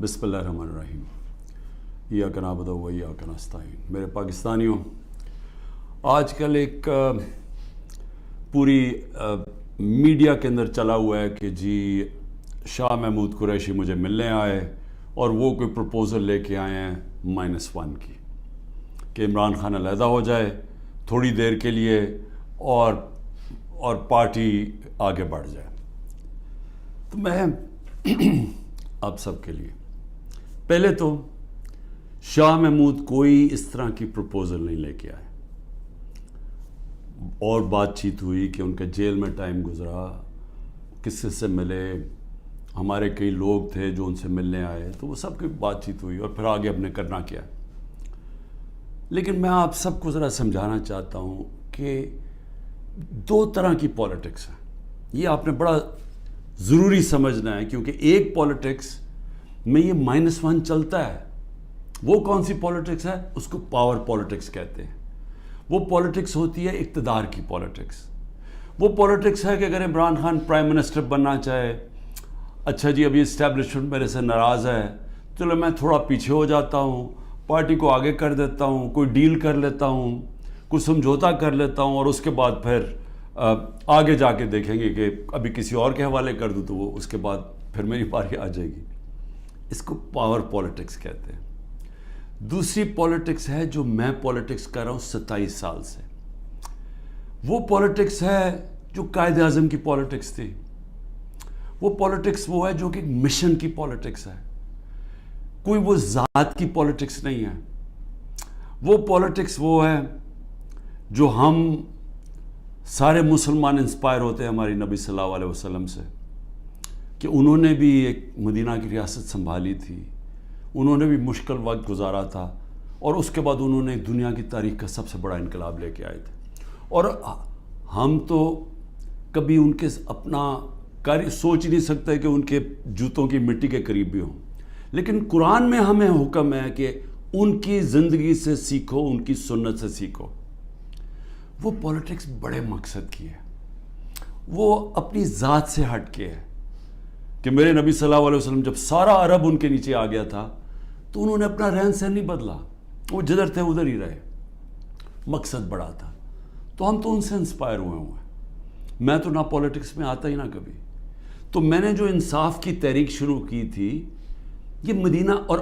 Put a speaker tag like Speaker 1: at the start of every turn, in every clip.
Speaker 1: بسم اللہ الرحمن الرحیم ایاک نعبد و ایاک نستعین۔ میرے پاکستانیوں، آج کل ایک پوری میڈیا کے اندر چلا ہوا ہے کہ جی شاہ محمود قریشی مجھے ملنے آئے اور وہ کوئی پروپوزل لے کے آئے ہیں -1 کی، کہ عمران خان علیحدہ ہو جائے تھوڑی دیر کے لیے اور پارٹی آگے بڑھ جائے۔ تو میں آپ سب کے لیے پہلے تو شاہ محمود کوئی اس طرح کی پروپوزل نہیں لے کے آئے، اور بات چیت ہوئی کہ ان کے جیل میں ٹائم گزرا، کس سے ملے، ہمارے کئی لوگ تھے جو ان سے ملنے آئے، تو وہ سب کی بات چیت ہوئی اور پھر آگے ہم نے کرنا کیا۔ لیکن میں آپ سب کو ذرا سمجھانا چاہتا ہوں کہ 2 طرح کی پالیٹکس ہیں، یہ آپ نے بڑا ضروری سمجھنا ہے، کیونکہ ایک پالیٹکس میں یہ -1 چلتا ہے۔ وہ کون سی پالیٹکس ہے؟ اس کو پاور پالیٹکس کہتے ہیں۔ وہ پالیٹکس ہوتی ہے اقتدار کی پالیٹکس۔ وہ پالیٹکس ہے کہ اگر عمران خان پرائم منسٹر بننا چاہے، اچھا جی ابھی اسٹیبلشمنٹ میرے سے ناراض ہے، چلو میں تھوڑا پیچھے ہو جاتا ہوں، پارٹی کو آگے کر دیتا ہوں، کوئی ڈیل کر لیتا ہوں، کوئی سمجھوتا کر لیتا ہوں، اور اس کے بعد پھر آگے جا کے دیکھیں گے کہ ابھی کسی اور کے حوالے کر دوں تو وہ اس کے بعد پھر میری باری آ جائے گی۔ اس کو پاور پالیٹکس کہتے ہیں۔ دوسری پالیٹکس ہے جو میں پالیٹکس کر رہا ہوں 27 سال سے، وہ پالیٹکس ہے جو قائد اعظم کی پالیٹکس تھی۔ وہ پالیٹکس وہ ہے جو کہ مشن کی پالیٹکس ہے، کوئی وہ ذات کی پالیٹکس نہیں ہے۔ وہ پالیٹکس وہ ہے جو ہم سارے مسلمان انسپائر ہوتے ہیں ہماری نبی صلی اللہ علیہ وسلم سے، کہ انہوں نے بھی ایک مدینہ کی ریاست سنبھالی تھی، انہوں نے بھی مشکل وقت گزارا تھا، اور اس کے بعد انہوں نے دنیا کی تاریخ کا سب سے بڑا انقلاب لے کے آئے تھے۔ اور ہم تو کبھی ان کے اپنا سوچ نہیں سکتے کہ ان کے جوتوں کی مٹی کے قریب بھی ہوں، لیکن قرآن میں ہمیں حکم ہے کہ ان کی زندگی سے سیکھو، ان کی سنت سے سیکھو۔ وہ پالیٹکس بڑے مقصد کی ہے، وہ اپنی ذات سے ہٹ کے ہے، کہ میرے نبی صلی اللہ علیہ وسلم جب سارا عرب ان کے نیچے آ گیا تھا تو انہوں نے اپنا رہن سہن نہیں بدلا، وہ جدھر تھے ادھر ہی رہے، مقصد بڑا تھا۔ تو ہم تو ان سے انسپائر ہوئے ہیں۔ میں تو نہ پالیٹکس میں آتا ہی نہ کبھی۔ تو میں نے جو انصاف کی تحریک شروع کی تھی، یہ مدینہ، اور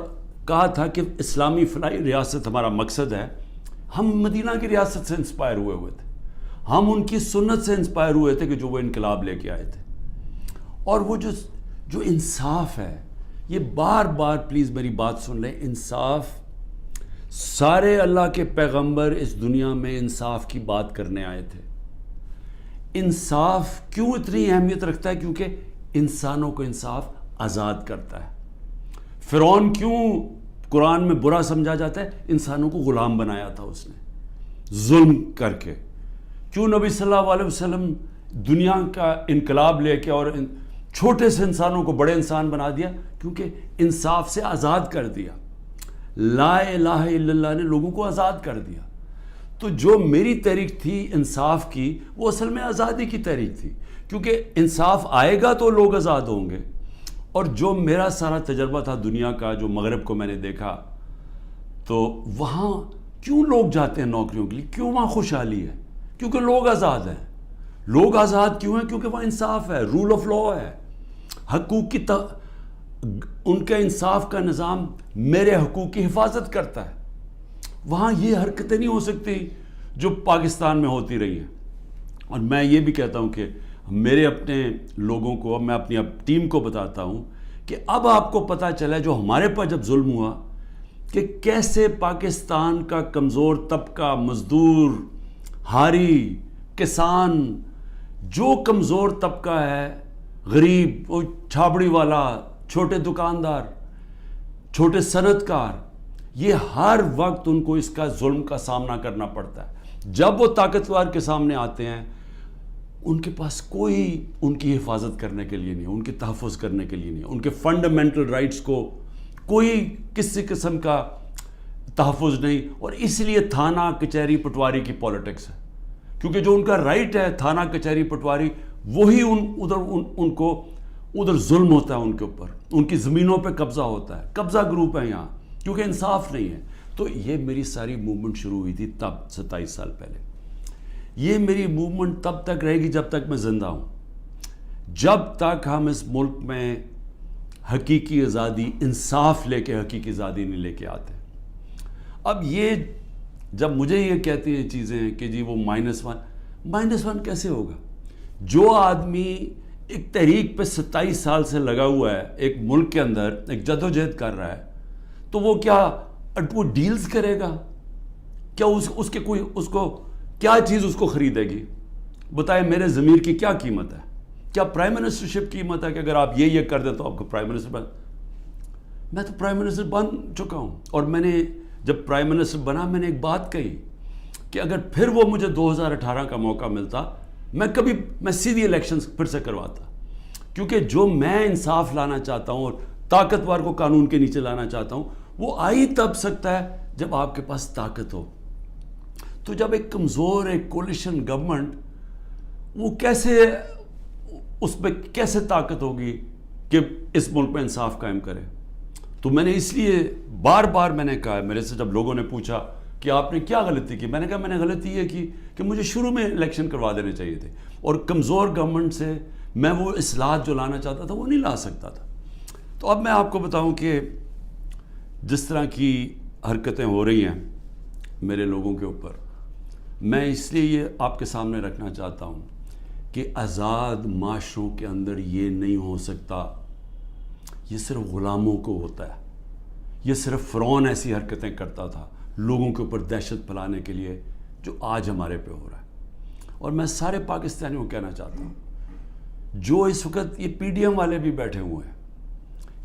Speaker 1: کہا تھا کہ اسلامی فلاحی ریاست ہمارا مقصد ہے، ہم مدینہ کی ریاست سے انسپائر ہوئے تھے، ہم ان کی سنت سے انسپائر ہوئے تھے کہ جو وہ انقلاب لے کے آئے تھے۔ اور وہ جو انصاف ہے، یہ بار بار پلیز میری بات سن لیں، انصاف، سارے اللہ کے پیغمبر اس دنیا میں انصاف کی بات کرنے آئے تھے۔ انصاف کیوں اتنی اہمیت رکھتا ہے؟ کیونکہ انسانوں کو انصاف آزاد کرتا ہے۔ فرعون کیوں قرآن میں برا سمجھا جاتا ہے؟ انسانوں کو غلام بنایا تھا اس نے ظلم کر کے۔ کیوں نبی صلی اللہ علیہ وسلم دنیا کا انقلاب لے کے اور چھوٹے سے انسانوں کو بڑے انسان بنا دیا؟ کیونکہ انصاف سے آزاد کر دیا۔ لا الہ الا اللہ نے لوگوں کو آزاد کر دیا۔ تو جو میری تحریک تھی انصاف کی، وہ اصل میں آزادی کی تحریک تھی، کیونکہ انصاف آئے گا تو لوگ آزاد ہوں گے۔ اور جو میرا سارا تجربہ تھا دنیا کا، جو مغرب کو میں نے دیکھا، تو وہاں کیوں لوگ جاتے ہیں نوکریوں کے لیے؟ کیوں وہاں خوشحالی ہے؟ کیونکہ لوگ آزاد ہیں۔ لوگ آزاد کیوں ہیں؟ کیونکہ وہاں انصاف ہے، رول آف لا ہے، حقوق کی ان کا انصاف کا نظام میرے حقوق کی حفاظت کرتا ہے۔ وہاں یہ حرکتیں نہیں ہو سکتی جو پاکستان میں ہوتی رہی ہیں۔ اور میں یہ بھی کہتا ہوں کہ میرے اپنے لوگوں کو، میں اپنی ٹیم کو بتاتا ہوں کہ اب آپ کو پتہ چلا جو ہمارے پر جب ظلم ہوا، کہ کیسے پاکستان کا کمزور طبقہ، مزدور، ہاری، کسان، جو کمزور طبقہ ہے، غریب، وہ چھابڑی والا، چھوٹے دکاندار، چھوٹے صنعت کار، یہ ہر وقت ان کو اس کا ظلم کا سامنا کرنا پڑتا ہے۔ جب وہ طاقتور کے سامنے آتے ہیں، ان کے پاس کوئی ان کی حفاظت کرنے کے لیے نہیں، ان کے تحفظ کرنے کے لیے نہیں، ان کے فنڈامنٹل رائٹس کو کوئی کسی قسم کا تحفظ نہیں۔ اور اس لیے تھانہ کچہری پٹواری کی پالیٹکس ہے، کیونکہ جو ان کا رائٹ ہے تھانہ کچہری پٹواری، وہی ان کو ادھر ظلم ہوتا ہے ان کے اوپر، ان کی زمینوں پہ قبضہ ہوتا ہے، قبضہ گروپ ہے یہاں، کیونکہ انصاف نہیں ہے. تو یہ میری ساری موومنٹ شروع ہوئی تھی تب 27 سال پہلے. یہ میری موومنٹ تب تک رہے گی جب تک میں زندہ ہوں، جب تک ہم اس ملک میں حقیقی آزادی، انصاف لے کے حقیقی آزادی نہیں لے کے آتے. اب یہ جب مجھے یہ کہتے ہیں چیزیں کہ جی وہ -1 کیسے ہوگا؟ جو آدمی ایک تحریک پہ 27 سال سے لگا ہوا ہے، ایک ملک کے اندر ایک جدوجہد کر رہا ہے، تو وہ کیا وہ ڈیلز کرے گا؟ کیا اس کو کیا چیز اس کو خریدے گی؟ بتائے میرے ضمیر کی کیا قیمت ہے؟ کیا پرائم منسٹرشپ کی قیمت ہے کہ اگر آپ یہ کر دیں تو آپ کو پرائم منسٹر میں تو پرائم منسٹر بن چکا ہوں. اور میں نے جب پرائم منسٹر بنا، میں نے ایک بات کہی کہ اگر پھر وہ مجھے 2018 کا موقع ملتا، میں سیدھی الیکشنز پھر سے کرواتا. کیونکہ جو میں انصاف لانا چاہتا ہوں اور طاقتور کو قانون کے نیچے لانا چاہتا ہوں، وہ آئی تب سکتا ہے جب آپ کے پاس طاقت ہو. تو جب ایک کمزور ایک کولیشن گورنمنٹ، وہ اس پہ کیسے طاقت ہوگی کہ اس ملک میں انصاف قائم کرے؟ تو میں نے اس لیے بار بار میں نے کہا، میرے سے جب لوگوں نے پوچھا کہ آپ نے کیا غلطی کی، میں نے کہا میں نے غلطی یہ کی کہ مجھے شروع میں الیکشن کروا دینے چاہیے تھے، اور کمزور گورنمنٹ سے میں وہ اصلاحات جو لانا چاہتا تھا وہ نہیں لا سکتا تھا. تو اب میں آپ کو بتاؤں کہ جس طرح کی حرکتیں ہو رہی ہیں میرے لوگوں کے اوپر، میں اس لیے یہ آپ کے سامنے رکھنا چاہتا ہوں کہ آزاد معاشروں کے اندر یہ نہیں ہو سکتا. یہ صرف غلاموں کو ہوتا ہے. یہ صرف فرعون ایسی حرکتیں کرتا تھا لوگوں کے اوپر دہشت پھیلانے کے لیے، جو آج ہمارے پہ ہو رہا ہے. اور میں سارے پاکستانیوں کو کہنا چاہتا ہوں، جو اس وقت یہ پی ڈی ایم والے بھی بیٹھے ہوئے ہیں،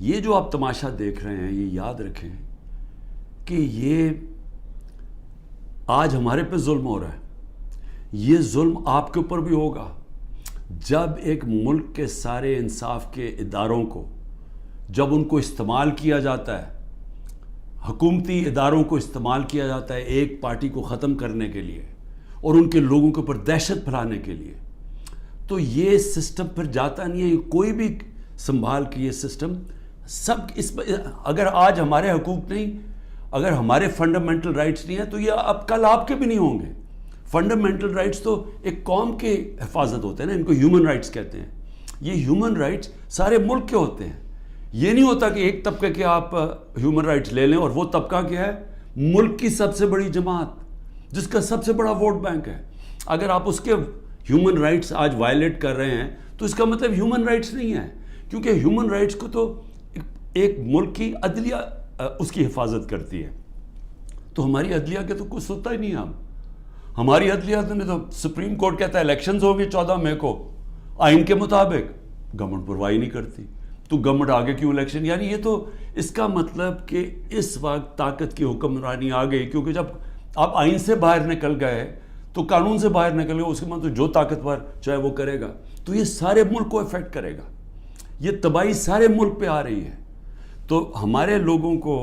Speaker 1: یہ جو آپ تماشا دیکھ رہے ہیں، یہ یاد رکھیں کہ یہ آج ہمارے پہ ظلم ہو رہا ہے. یہ ظلم آپ کے اوپر بھی ہوگا جب ایک ملک کے سارے انصاف کے اداروں کو، جب ان کو استعمال کیا جاتا ہے، حکومتی اداروں کو استعمال کیا جاتا ہے ایک پارٹی کو ختم کرنے کے لیے اور ان کے لوگوں کے اوپر دہشت پھیلانے کے لیے. تو یہ سسٹم پھر جاتا نہیں ہے. کوئی بھی سنبھال کے یہ سسٹم سب اس اگر آج ہمارے حقوق نہیں، اگر ہمارے فنڈامنٹل رائٹس نہیں ہیں، تو یہ اب کل آپ کے بھی نہیں ہوں گے. فنڈامنٹل رائٹس تو ایک قوم کے حفاظت ہوتے ہیں نا، ان کو ہیومن رائٹس کہتے ہیں. یہ ہیومن رائٹس سارے ملک کے ہوتے ہیں. یہ نہیں ہوتا کہ ایک طبقے کے آپ ہیومن رائٹس لے لیں اور وہ طبقہ کیا ہے؟ ملک کی سب سے بڑی جماعت جس کا سب سے بڑا ووٹ بینک ہے. اگر آپ اس کے ہیومن رائٹس آج وائلیٹ کر رہے ہیں تو اس کا مطلب ہیومن رائٹس نہیں ہے، کیونکہ ہیومن رائٹس کو تو ایک ملک کی عدلیہ اس کی حفاظت کرتی ہے. تو ہماری عدلیہ کے تو کچھ سنتا ہی نہیں. ہماری عدلیہ نے تو سپریم کورٹ کہتا ہے الیکشنز ہوں گی 14 مئی کو آئین کے مطابق، گورنمنٹ پرواہی نہیں کرتی. تو گورنمنٹ آگے کیوں الیکشن؟ یعنی یہ تو اس کا مطلب کہ اس وقت طاقت کی حکمرانی آ گئی، کیونکہ جب آپ آئین سے باہر نکل گئے تو قانون سے باہر نکل گئے، اس کے مطلب جو طاقتور چاہے وہ کرے گا. تو یہ سارے ملک کو افیکٹ کرے گا. یہ تباہی سارے ملک پہ آ رہی ہے. تو ہمارے لوگوں کو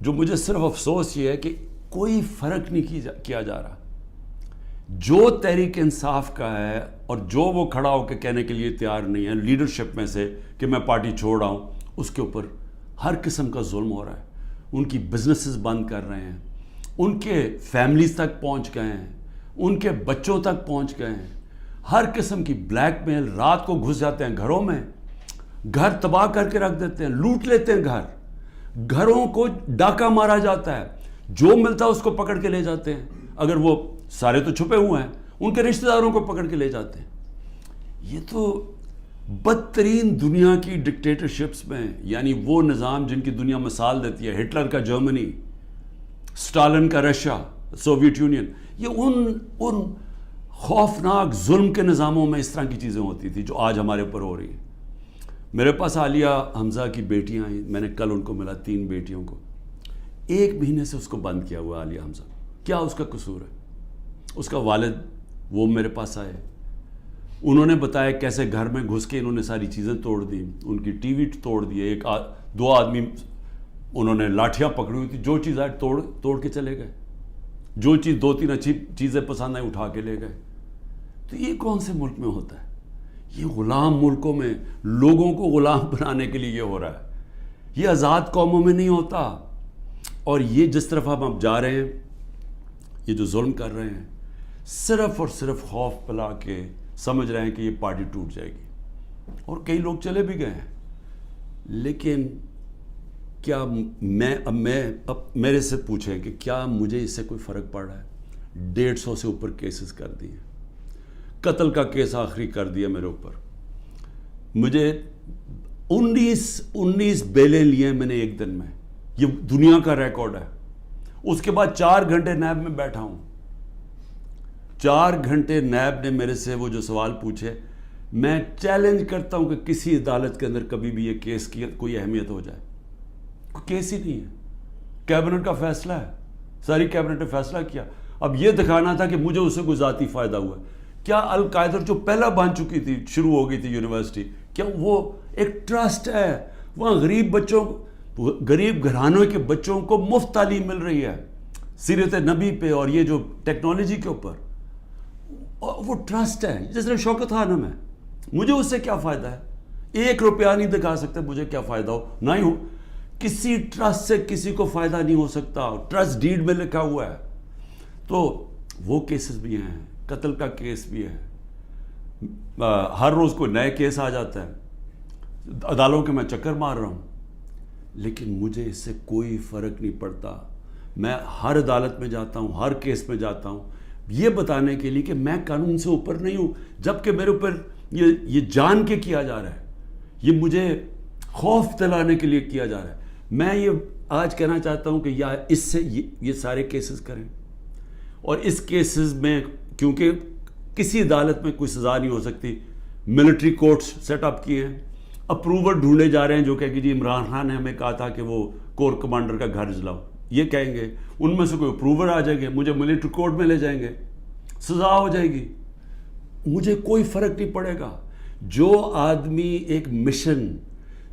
Speaker 1: جو مجھے صرف افسوس یہ ہے کہ کوئی فرق نہیں کیا جا رہا. جو تحریک انصاف کا ہے اور جو وہ کھڑا ہو کے کہنے کے لیے تیار نہیں ہے لیڈرشپ میں سے کہ میں پارٹی چھوڑ رہا ہوں، اس کے اوپر ہر قسم کا ظلم ہو رہا ہے. ان کی بزنسز بند کر رہے ہیں، ان کے فیملیز تک پہنچ گئے ہیں، ان کے بچوں تک پہنچ گئے ہیں. ہر قسم کی بلیک میل، رات کو گھس جاتے ہیں گھروں میں، گھر تباہ کر کے رکھ دیتے ہیں، لوٹ لیتے ہیں گھروں کو ڈاکہ مارا جاتا ہے، جو ملتا ہے اس کو پکڑ کے لے جاتے ہیں. اگر وہ سارے تو چھپے ہوئے ہیں، ان کے رشتہ داروں کو پکڑ کے لے جاتے ہیں. یہ تو بدترین دنیا کی ڈکٹیٹرشپس میں، یعنی وہ نظام جن کی دنیا مثال دیتی ہے، ہٹلر کا جرمنی، اسٹالن کا رشیا، سوویت یونین، یہ ان خوفناک ظلم کے نظاموں میں اس طرح کی چیزیں ہوتی تھی جو آج ہمارے اوپر ہو رہی ہیں. میرے پاس عالیہ حمزہ کی بیٹیاں آئیں، میں نے کل ان کو ملا، 3 بیٹیوں کو. 1 مہینے سے اس کو بند کیا ہوا عالیہ حمزہ. کیا اس کا قصور ہے؟ اس کا والد وہ میرے پاس آئے، انہوں نے بتایا کیسے گھر میں گھس کے انہوں نے ساری چیزیں توڑ دی، ان کی ٹی وی توڑ دیے، 2 آدمی انہوں نے لاٹھیاں پکڑی ہوئی تھی، جو چیز آئے توڑ کے چلے گئے، جو چیز 2-3 اچھی چیزیں پسند آئیں اٹھا کے لے گئے. تو یہ کون سے ملک میں ہوتا ہے؟ یہ غلام ملکوں میں لوگوں کو غلام بنانے کے لیے یہ ہو رہا ہے. یہ آزاد قوموں میں نہیں ہوتا. اور یہ جس طرف ہم جا رہے ہیں, یہ جو ظلم کر رہے ہیں, صرف اور صرف خوف پلا کے سمجھ رہے ہیں کہ یہ پارٹی ٹوٹ جائے گی. اور کئی لوگ چلے بھی گئے ہیں. لیکن کیا اب میرے سے پوچھیں کہ کیا مجھے اس سے کوئی فرق پڑ رہا ہے؟ 150 سے اوپر کیسز کر دیے, قتل کا کیس آخری کر دیا میرے اوپر. مجھے 19 بیلیں لیے میں نے ایک دن میں. یہ دنیا کا ریکارڈ ہے. اس کے بعد 4 گھنٹے نیب میں بیٹھا ہوں. 4 گھنٹے نیب نے میرے سے وہ جو سوال پوچھے, میں چیلنج کرتا ہوں کہ کسی عدالت کے اندر کبھی بھی یہ کیس کی کوئی اہمیت ہو جائے. کوئی کیس ہی نہیں ہے. کیبنٹ کا فیصلہ ہے, ساری کیبنٹ نے فیصلہ کیا. اب یہ دکھانا تھا کہ مجھے اسے کوئی ذاتی فائدہ ہوا. کیا القاعدہ جو پہلا بن چکی تھی, شروع ہو گئی تھی یونیورسٹی, کیا وہ ایک ٹرسٹ ہے؟ وہاں غریب گھرانوں کے بچوں کو مفت تعلیم مل رہی ہے سیرت نبی پہ اور یہ جو ٹیکنالوجی کے اوپر. وہ ٹرسٹ ہے جس نے شوکت خانم ہے. مجھے اس سے کیا فائدہ ہے؟ 1 روپیہ نہیں دکھا سکتے مجھے کیا فائدہ ہو. نہ ہی ہو کسی ٹرسٹ سے کسی کو فائدہ نہیں ہو سکتا. ٹرسٹ ڈیڈ میں لکھا ہوا ہے. تو وہ کیسز بھی ہیں, قتل کا کیس بھی ہے. ہر روز کوئی نئے کیس آ جاتا ہے. عدالتوں کے میں چکر مار رہا ہوں, لیکن مجھے اس سے کوئی فرق نہیں پڑتا. میں ہر عدالت میں جاتا ہوں, ہر کیس میں جاتا ہوں, یہ بتانے کے لیے کہ میں قانون سے اوپر نہیں ہوں. جبکہ میرے اوپر یہ جان کے کیا جا رہا ہے, یہ مجھے خوف دلانے کے لیے کیا جا رہا ہے. میں یہ آج کہنا چاہتا ہوں کہ یا اس سے یہ سارے کیسز کریں, اور اس کیسز میں کیونکہ کسی عدالت میں کوئی سزا نہیں ہو سکتی, ملٹری کورٹس سیٹ اپ کیے ہیں. اپروور ڈھونڈے جا رہے ہیں جو کہ جی عمران خان نے ہمیں کہا تھا کہ وہ کور کمانڈر کا گھر جلاؤ. یہ کہیں گے, ان میں سے کوئی اپروور آ جائیں گے, مجھے ملٹری کورٹ میں لے جائیں گے, سزا ہو جائے گی. مجھے کوئی فرق نہیں پڑے گا. جو آدمی ایک مشن,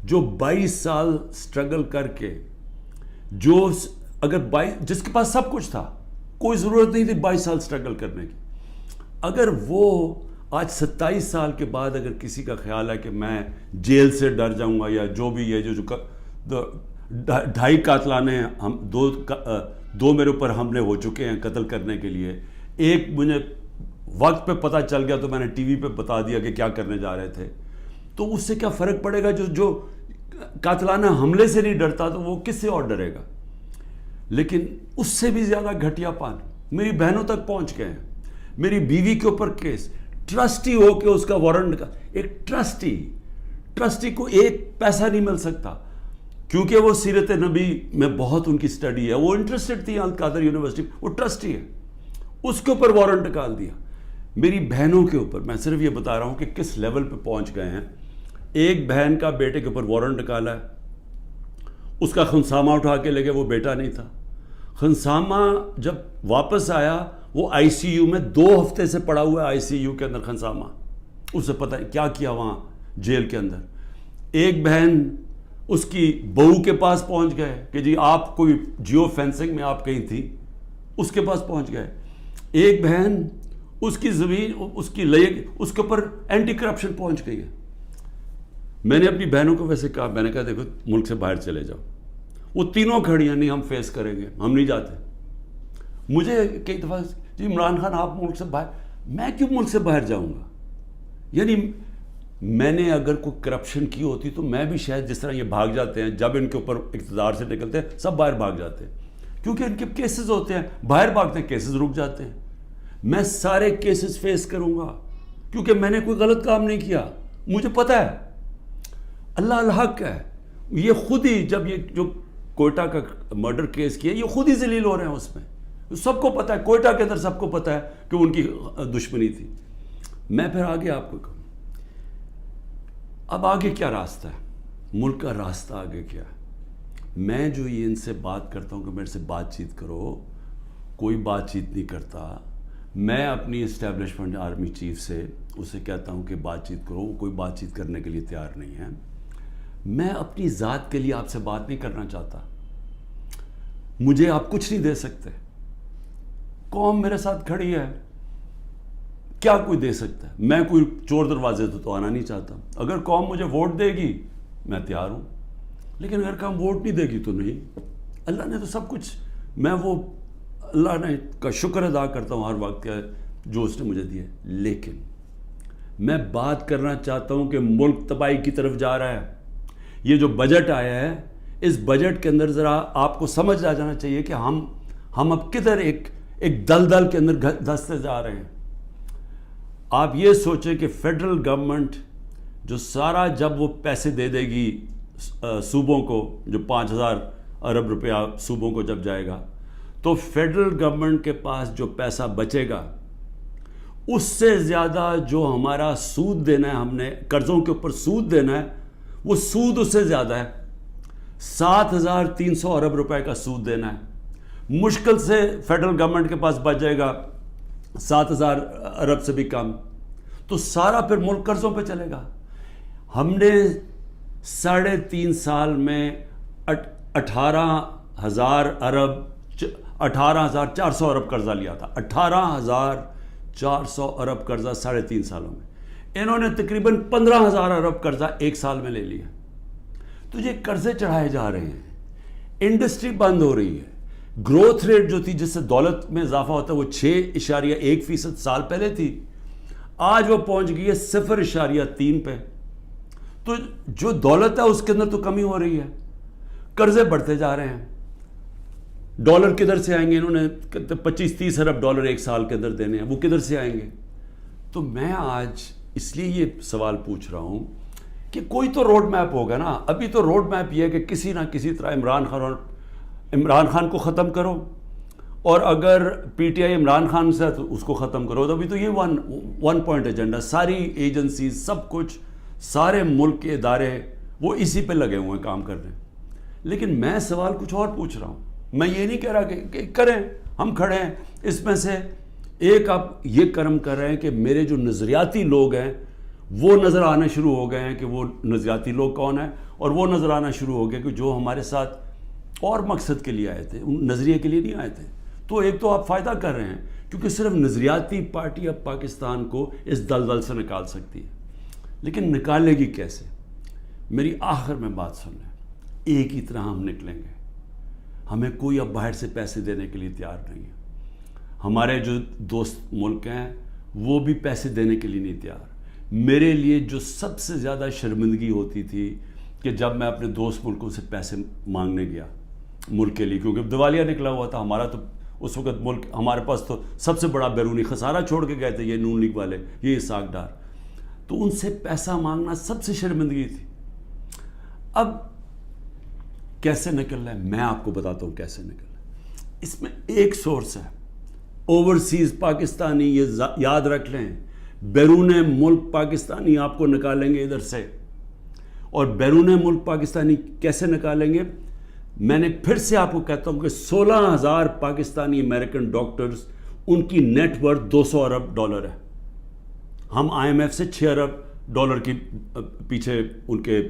Speaker 1: جو 22 سال سٹرگل کر کے, جو اگر جس کے پاس سب کچھ تھا, کوئی ضرورت نہیں تھی 22 سال سٹرگل کرنے کی, اگر وہ آج 27 سال کے بعد اگر کسی کا خیال ہے کہ میں جیل سے ڈر جاؤں گا, یا جو بھی ہے جو 2.5 قاتلانے ہم دو میرے اوپر حملے ہو چکے ہیں قتل کرنے کے لیے, ایک مجھے وقت پہ پتہ چل گیا تو میں نے ٹی وی پہ بتا دیا کہ کیا کرنے جا رہے تھے, تو اس سے کیا فرق پڑے گا؟ جو قاتلانہ حملے سے نہیں ڈرتا تو وہ کس سے اور ڈرے گا؟ لیکن اس سے بھی زیادہ گھٹیا پان میری بہنوں تک پہنچ گئے ہیں. میری بیوی کے اوپر کیس, ٹرسٹی ہو کے اس کا وارنٹ کا, ایک ٹرسٹی کو 1 پیسہ نہیں مل سکتا, کیونکہ وہ سیرت نبی میں بہت ان کی سٹڈی ہے, وہ انٹرسٹڈ تھی القادر یونیورسٹی, وہ ٹرسٹی ہے, اس کے اوپر وارنٹ نکال دیا. میری بہنوں کے اوپر میں صرف یہ بتا رہا ہوں کہ کس لیول پہ پہنچ گئے ہیں. ایک بہن کا بیٹے کے اوپر وارنٹ نکالا ہے, اس کا خنسامہ اٹھا کے لے گئے, وہ بیٹا نہیں تھا. خنسامہ جب واپس آیا وہ آئی سی یو میں 2 ہفتے سے پڑا ہوا ہے, آئی سی یو کے اندر خنسامہ, اسے پتہ ہے کیا کیا وہاں جیل کے اندر. ایک بہن اس کی بہو کے پاس پہنچ گئے کہ جی آپ کوئی جیو فینسنگ میں آپ کہیں تھی, اس کے پاس پہنچ گئے. ایک بہن اس کی زمین اس کے اوپر اینٹی کرپشن پہنچ گئی ہے. میں نے اپنی بہنوں کو ویسے کہا, میں نے کہا دیکھو ملک سے باہر چلے جاؤ. وہ تینوں کھڑی ہیں, نہیں ہم فیس کریں گے, ہم نہیں جاتے. مجھے کئی دفعہ جی عمران خان آپ ملک سے باہر, میں کیوں ملک سے باہر جاؤں گا؟ یعنی میں نے اگر کوئی کرپشن کی ہوتی تو میں بھی شاید جس طرح یہ بھاگ جاتے ہیں, جب ان کے اوپر اقتدار سے نکلتے ہیں سب باہر بھاگ جاتے ہیں, کیونکہ ان کے کیسز ہوتے ہیں, باہر بھاگتے ہیں کیسز رک جاتے ہیں. میں سارے کیسز فیس کروں گا کیونکہ میں نے کوئی غلط کام نہیں کیا. مجھے پتہ ہے اللہ الحق ہے. یہ خود ہی جب یہ جو کوئٹہ کا مرڈر کیس کیا, یہ خود ہی ذلیل ہو رہے ہیں اس میں. سب کو پتہ ہے, کوئٹہ کے اندر سب کو پتہ ہے کہ ان کی دشمنی تھی. میں پھر آگے آپ کو کہوں, اب آگے کیا راستہ ہے, ملک کا راستہ آگے کیا ہے؟ میں جو یہ ان سے بات کرتا ہوں کہ میرے سے بات چیت کرو, کوئی بات چیت نہیں کرتا. میں اپنی اسٹیبلشمنٹ آرمی چیف سے اسے کہتا ہوں کہ بات چیت کرو, وہ کوئی بات چیت کرنے کے لیے تیار نہیں ہے. میں اپنی ذات کے لیے آپ سے بات نہیں کرنا چاہتا. مجھے آپ کچھ نہیں دے سکتے. قوم میرے ساتھ کھڑی ہے, کیا کوئی دے سکتا ہے؟ میں کوئی چور دروازے تو آنا نہیں چاہتا. اگر قوم مجھے ووٹ دے گی میں تیار ہوں, لیکن اگر قوم ووٹ نہیں دے گی تو نہیں. اللہ نے تو سب کچھ, میں وہ اللہ نے کا شکر ادا کرتا ہوں ہر وقت کا جو اس نے مجھے دیا. لیکن میں بات کرنا چاہتا ہوں کہ ملک تباہی کی طرف جا رہا ہے. یہ جو بجٹ آیا ہے, اس بجٹ کے اندر ذرا آپ کو سمجھ آ جانا چاہیے کہ ہم اب کدھر ایک دلدل کے اندر دھستے جا رہے ہیں. آپ یہ سوچیں کہ فیڈرل گورنمنٹ جو سارا جب وہ پیسے دے دے گی صوبوں کو, جو 5,000 ارب روپیہ صوبوں کو جب جائے گا, تو فیڈرل گورنمنٹ کے پاس جو پیسہ بچے گا اس سے زیادہ جو ہمارا سود دینا ہے, ہم نے قرضوں کے اوپر سود دینا ہے, وہ سود اس سے زیادہ ہے. 7,300 ارب روپے کا سود دینا ہے. مشکل سے فیڈرل گورنمنٹ کے پاس بچ جائے گا 7,000 ارب سے بھی کم, تو سارا پھر ملک قرضوں پہ چلے گا. ہم نے 3.5 سال میں 18,000 ارب 18,400 ارب قرضہ لیا تھا. 18,400 ارب قرضہ 3.5 سالوں میں. انہوں نے تقریباً 15,000 ارب قرضہ ایک سال میں لے لیا. تو یہ قرضے چڑھائے جا رہے ہیں, انڈسٹری بند ہو رہی ہے. گروتھ ریٹ جو تھی جس سے دولت میں اضافہ ہوتا ہے وہ 6.1% سال پہلے تھی, آج وہ پہنچ گئی ہے 0.3 پہ. تو جو دولت ہے اس کے اندر تو کمی ہو رہی ہے, قرضے بڑھتے جا رہے ہیں. ڈالر کدھر سے آئیں گے؟ انہوں نے 25-30 ارب ڈالر ایک سال کے اندر دینے ہیں, وہ کدھر سے آئیں گے؟ تو میں آج اس لیے یہ سوال پوچھ رہا ہوں کہ کوئی تو روڈ میپ ہوگا نا. ابھی تو روڈ میپ یہ ہے کہ کسی نہ کسی طرح عمران خان کو ختم کرو, اور اگر P T I Imran Khan سے تو اس کو ختم کرو. تو ابھی تو یہ ون پوائنٹ ایجنڈا, ساری ایجنسیز, سب کچھ, سارے ملک کے ادارے وہ اسی پہ لگے ہوئے ہیں کام کر رہے ہیں. لیکن میں سوال کچھ اور پوچھ رہا ہوں. میں یہ نہیں کہہ رہا کہ کریں, ہم کھڑے ہیں. اس میں سے ایک آپ یہ کرم کر رہے ہیں کہ میرے جو نظریاتی لوگ ہیں وہ نظر آنے شروع ہو گئے ہیں کہ وہ نظریاتی لوگ کون ہیں, اور وہ نظر آنا شروع ہو گئے کہ جو ہمارے ساتھ اور مقصد کے لیے آئے تھے, ان نظریے کے لیے نہیں آئے تھے. تو ایک تو آپ فائدہ کر رہے ہیں کیونکہ صرف نظریاتی پارٹی اب پاکستان کو اس دلدل سے نکال سکتی ہے. لیکن نکالے گی کیسے؟ میری آخر میں بات سن لیں, ایک ہی طرح ہم نکلیں گے. ہمیں کوئی اب باہر سے پیسے دینے کے لیے تیار نہیں ہے. ہمارے جو دوست ملک ہیں وہ بھی پیسے دینے کے لیے نہیں تیار. میرے لیے جو سب سے زیادہ شرمندگی ہوتی تھی کہ جب میں اپنے دوست ملکوں سے پیسے مانگنے گیا ملک کے لیے, کیونکہ دیوالیہ نکلا ہوا تھا ہمارا, تو اس وقت ملک ہمارے پاس تو سب سے بڑا بیرونی خسارہ چھوڑ کے گئے تھے یہ نون لیگ والے, یہ اسحاق ڈار. تو ان سے پیسہ مانگنا سب سے شرمندگی تھی. اب کیسے نکلنا ہے میں آپ کو بتاتا ہوں کیسے نکلنا ہے. اس میں ایک سورس ہے اوورسیز پاکستانی, یہ یاد رکھ لیں. بیرون ملک پاکستانی آپ کو نکالیں گے ادھر سے, اور بیرون ملک پاکستانی کیسے نکالیں گے؟ میں نے پھر سے آپ کو کہتا ہوں کہ 16,000 پاکستانی امریکن ڈاکٹرز, ان کی نیٹ ورتھ 200 ارب ڈالر ہے. ہم آئی ایم ایف سے 6 ارب ڈالر کی پیچھے ان کے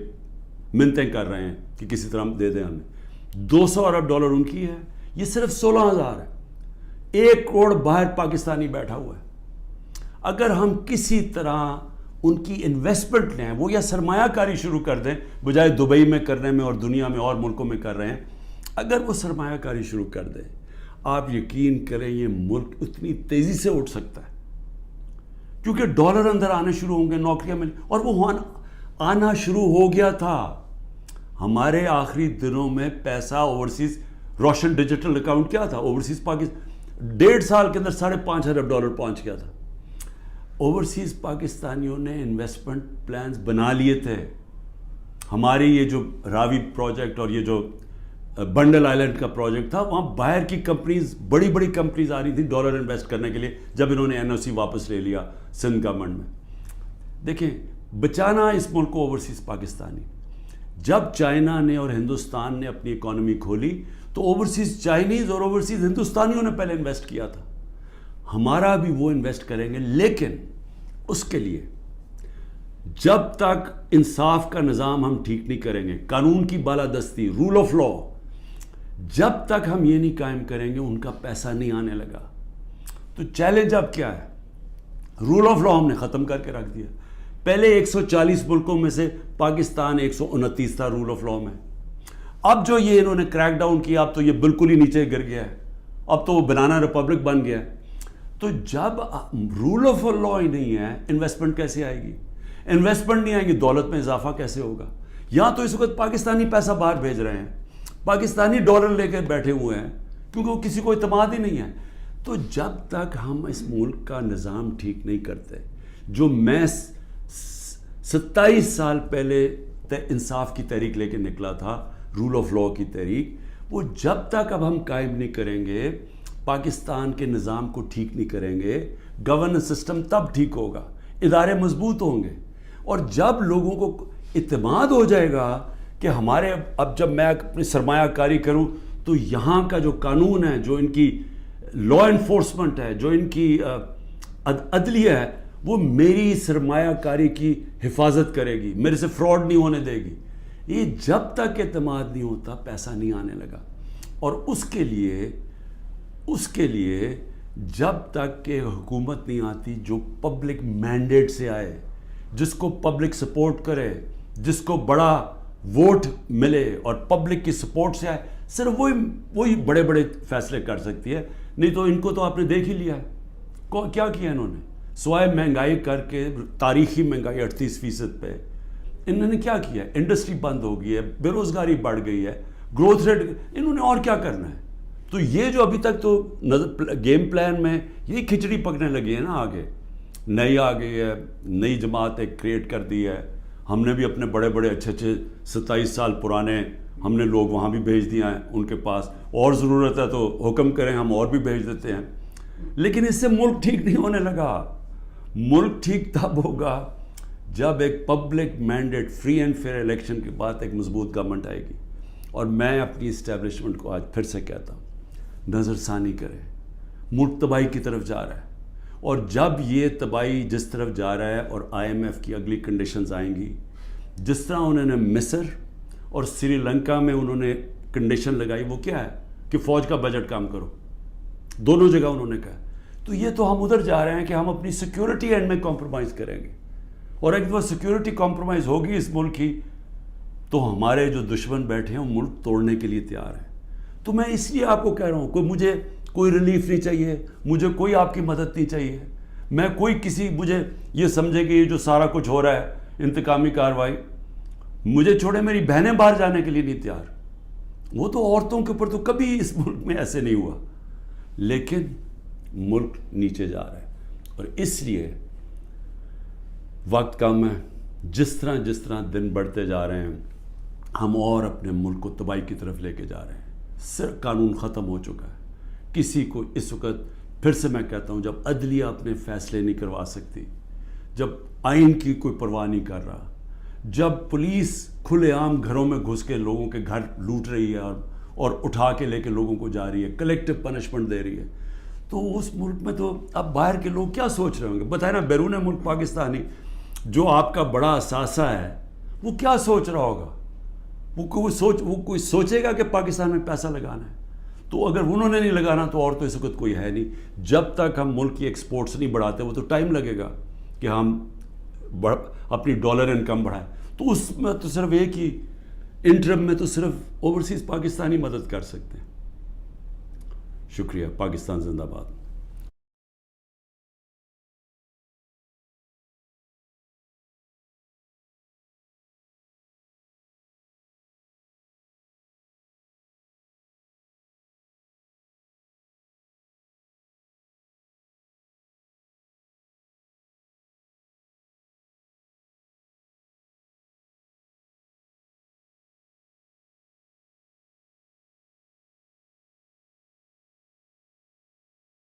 Speaker 1: منتیں کر رہے ہیں کہ کسی طرح دے دیں ہمیں. 200 ارب ڈالر ان کی ہے, یہ صرف 16,000 ہے. 1 کروڑ باہر پاکستانی بیٹھا ہوا ہے. اگر ہم کسی طرح ان کی انویسٹمنٹ لیں, وہ یا سرمایہ کاری شروع کر دیں بجائے دبئی میں کرنے میں اور دنیا میں اور ملکوں میں کر رہے ہیں, اگر وہ سرمایہ کاری شروع کر دیں, آپ یقین کریں یہ ملک اتنی تیزی سے اٹھ سکتا ہے کیونکہ ڈالر اندر آنے شروع ہوں گے, نوکریاں مل, اور وہ آنا شروع ہو گیا تھا. ہمارے آخری دنوں میں پیسہ اوورسیز, روشن ڈیجیٹل اکاؤنٹ کیا تھا اوورسیز پاکستان 1.5 سال کے اندر 5.5 ارب ڈالر پہنچ گیا تھا. اوورسیز پاکستانیوں نے انویسٹمنٹ پلانز بنا لیے تھے. ہماری یہ جو راوی پروجیکٹ اور یہ جو بنڈل آئلینڈ کا پروجیکٹ تھا, وہاں باہر کی کمپنیز, بڑی بڑی کمپنیز آ رہی تھی ڈالر انویسٹ کرنے کے لیے جب انہوں نے این او سی واپس لے لیا سندھ گورنمنٹ میں. دیکھیں بچانا اس ملک کو اوورسیز پاکستانی. جب چائنا نے اور ہندوستان نے اپنی اکانومی کھولی تو اوورسیز چائنیز اور اوورسیز ہندوستانیوں نے پہلے انویسٹ کیا تھا. ہمارا بھی وہ انویسٹ کریں گے, لیکن اس کے لیے جب تک انصاف کا نظام ہم ٹھیک نہیں کریں گے, قانون کی بالادستی, رول آف لا, جب تک ہم یہ نہیں قائم کریں گے ان کا پیسہ نہیں آنے لگا. تو چیلنج اب کیا ہے؟ رول آف لا ہم نے ختم کر کے رکھ دیا. پہلے 140 ملکوں میں سے پاکستان 129 تھا رول آف لا میں. اب جو یہ انہوں نے کریک ڈاؤن کیا, اب تو یہ بالکل ہی نیچے گر گیا ہے, اب تو وہ بنانا ریپبلک بن گیا ہے. تو جب رول آف لا ہی نہیں ہے, انویسٹمنٹ کیسے آئے گی؟ انویسٹمنٹ نہیں آئے گی, دولت میں اضافہ کیسے ہوگا؟ یہاں تو اس وقت پاکستانی پیسہ باہر بھیج رہے ہیں, پاکستانی ڈالر لے کے بیٹھے ہوئے ہیں, کیونکہ وہ کسی کو اعتماد ہی نہیں ہے. تو جب تک ہم اس ملک کا نظام ٹھیک نہیں کرتے, جو میں 27 سال پہلے انصاف کی تحریک لے کے نکلا تھا, رول آف لا کی تحریک, وہ جب تک اب ہم قائم نہیں کریں گے, پاکستان کے نظام کو ٹھیک نہیں کریں گے, گورننس سسٹم تب ٹھیک ہوگا, ادارے مضبوط ہوں گے. اور جب لوگوں کو اعتماد ہو جائے گا کہ ہمارے, اب جب میں اپنی سرمایہ کاری کروں تو یہاں کا جو قانون ہے, جو ان کی لا انفورسمنٹ ہے, جو ان کی عدلیہ ہے, وہ میری سرمایہ کاری کی حفاظت کرے گی, میرے سے فراڈ نہیں ہونے دے گی. یہ جب تک اعتماد نہیں ہوتا پیسہ نہیں آنے لگا. اور اس کے لیے جب تک کہ حکومت نہیں آتی جو پبلک مینڈیٹ سے آئے, جس کو پبلک سپورٹ کرے, جس کو بڑا ووٹ ملے اور پبلک کی سپورٹ سے آئے, صرف وہی بڑے بڑے فیصلے کر سکتی ہے. نہیں تو ان کو تو آپ نے دیکھ ہی لیا ہے کیا کیا انہوں نے, سوائے مہنگائی کر کے, تاریخی مہنگائی 38% پہ, انہوں نے کیا کیا؟ انڈسٹری بند ہو گئی ہے, بے روزگاری بڑھ گئی ہے, گروتھ ریٹ, انہوں نے اور کیا کرنا ہے؟ تو یہ جو ابھی تک تو گیم پلان میں یہ کھچڑی پکنے لگی ہے نا, آگے نئی آ گئی ہے, نئی جماعت ایک کریٹ کر دی ہے. ہم نے بھی اپنے بڑے بڑے اچھے 27 سال پرانے ہم نے لوگ وہاں بھی بھیج دیا ہیں ان کے پاس, اور ضرورت ہے تو حکم کریں ہم اور بھی بھیج دیتے ہیں. لیکن اس سے ملک ٹھیک نہیں ہونے لگا. ملک ٹھیک تب ہوگا جب ایک public mandate, free and fair election کے بعد ایک مضبوط گورنمنٹ آئے گی. اور میں اپنی اسٹیبلشمنٹ کو آج پھر سے کہتا ہوں, نظر ثانی کرے, ملک تباہی کی طرف جا رہا ہے. اور جب یہ تباہی جس طرف جا رہا ہے, اور IMF کی اگلی کنڈیشنز آئیں گی, جس طرح انہوں نے مصر اور سری لنکا میں انہوں نے کنڈیشن لگائی, وہ کیا ہے کہ فوج کا بجٹ کام کرو, دونوں جگہ انہوں نے کہا. تو یہ تو ہم ادھر جا رہے ہیں کہ ہم اپنی سیکیورٹی اینڈ میں کمپرومائز کریں گے. اور اگر وہ سیکیورٹی کمپرومائز ہوگی اس ملک کی, تو ہمارے جو دشمن بیٹھے ہیں وہ ملک توڑنے کے لیے تیار ہیں. تو میں اس لیے آپ کو کہہ رہا ہوں, مجھے کوئی ریلیف نہیں چاہیے, مجھے کوئی آپ کی مدد نہیں چاہیے, میں کوئی مجھے یہ سمجھے کہ یہ جو سارا کچھ ہو رہا ہے انتقامی کارروائی, مجھے چھوڑے, میری بہنیں باہر جانے کے لیے نہیں تیار. وہ تو عورتوں کے اوپر تو کبھی اس ملک میں ایسے نہیں ہوا, لیکن ملک نیچے جا رہا ہے. اور اس لیے وقت کم ہے. جس طرح دن بڑھتے جا رہے ہیں, ہم اور اپنے ملک کو تباہی کی طرف لے کے جا رہے ہیں. صرف قانون ختم ہو چکا ہے. کسی کو اس وقت, پھر سے میں کہتا ہوں, جب عدلیہ اپنے فیصلے نہیں کروا سکتی, جب آئین کی کوئی پرواہ نہیں کر رہا, جب پولیس کھلے عام گھروں میں گھس کے لوگوں کے گھر لوٹ رہی ہے اور اٹھا کے لے کے لوگوں کو جا رہی ہے, کلیکٹیو پنشمنٹ دے رہی ہے, تو اس ملک میں تو اب باہر کے لوگ کیا سوچ رہے ہوں گے؟ بتائیں نا, بیرون ملک پاکستانی جو آپ کا بڑا اثاثہ ہے, وہ کیا سوچ رہا ہوگا؟ وہ کوئی سوچے گا کہ پاکستان میں پیسہ لگانا ہے؟ تو اگر انہوں نے نہیں لگانا تو اور تو اس وقت کوئی ہے نہیں. جب تک ہم ملک کی ایکسپورٹس نہیں بڑھاتے, وہ تو ٹائم لگے گا کہ ہم اپنی ڈالر انکم بڑھائیں. تو اس میں تو صرف ایک ہی انٹرم میں تو صرف اوورسیز پاکستانی مدد کر سکتے ہیں. شکریہ. پاکستان زندہ باد.